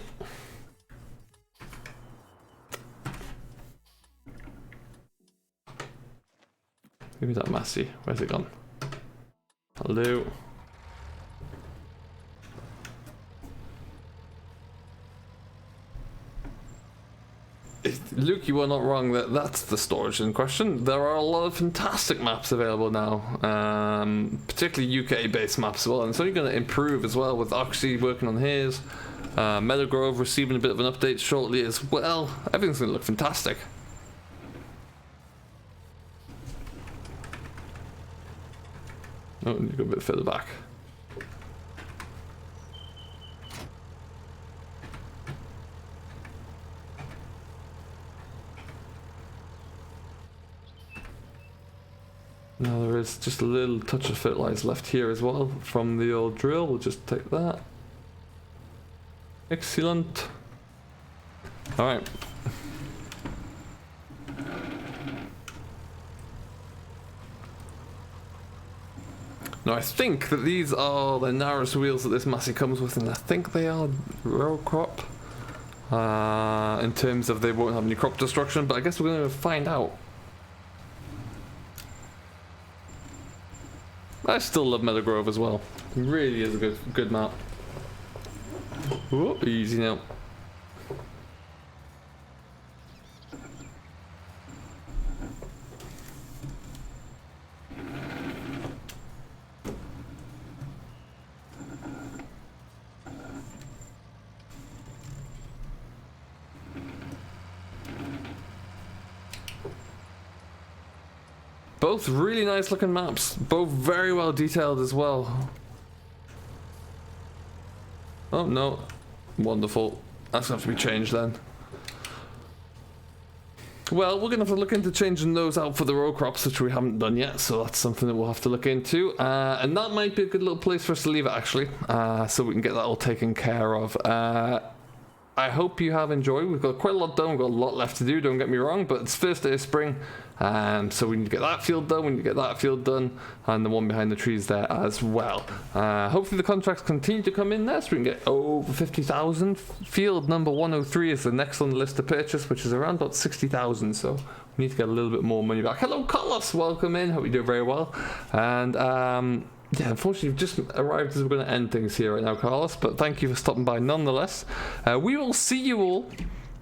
Speaker 1: Give me that Massey. Where's it gone? Hello. Luke, you were not wrong that's the storage in question. There are a lot of fantastic maps available now, particularly UK-based maps as well, and it's only going to improve as well with Oxy working on his, Meadowgrove receiving a bit of an update shortly as well. Everything's going to look fantastic. Oh, you go a bit further back. Now there is just a little touch of fertilizer left here as well from the old drill. We'll just take that. Excellent. Alright. Now I think that these are the narrowest wheels that this Massey comes with, and I think they are row crop. In terms of they won't have any crop destruction, but I guess we're going to find out. I still love Meadowgrove as well. It really is a good map. Whoa, easy now. Both really nice looking maps, both very well detailed as well. Oh no, wonderful. That's going to have to be changed then. Well, we're going to have to look into changing those out for the row crops, which we haven't done yet, so that's something that we'll have to look into. And that might be a good little place for us to leave it actually, so we can get that all taken care of. I hope you have enjoyed. We've got quite a lot done. We've got a lot left to do, don't get me wrong, but it's first day of spring, so we need to get that field done, we need to get that field done, and the one behind the trees there as well. Hopefully the contracts continue to come in there, so we can get over 50,000. Field number 103 is the next on the list to purchase, which is around about 60,000, so we need to get a little bit more money back. Hello Carlos, welcome in, hope you do very well. And yeah, unfortunately, we've just arrived as we're going to end things here right now, Carlos, but thank you for stopping by nonetheless. We will see you all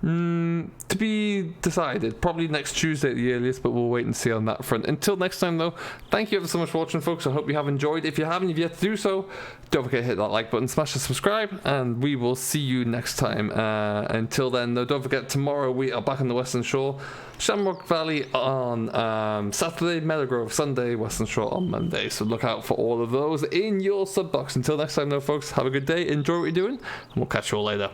Speaker 1: to be decided, probably next Tuesday at the earliest, but we'll wait and see on that front. Until next time, though, thank you ever so much for watching, folks. I hope you have enjoyed. If you haven't, if yet to do so, don't forget to hit that like button, smash the subscribe, and we will see you next time. Until then, though, don't forget, tomorrow we are back on the Western Shore. Shamrock Valley on Saturday, Meadowgrove Sunday, Western Shore on Monday. So look out for all of those in your sub box. Until next time, though, folks, have a good day, enjoy what you're doing, and we'll catch you all later.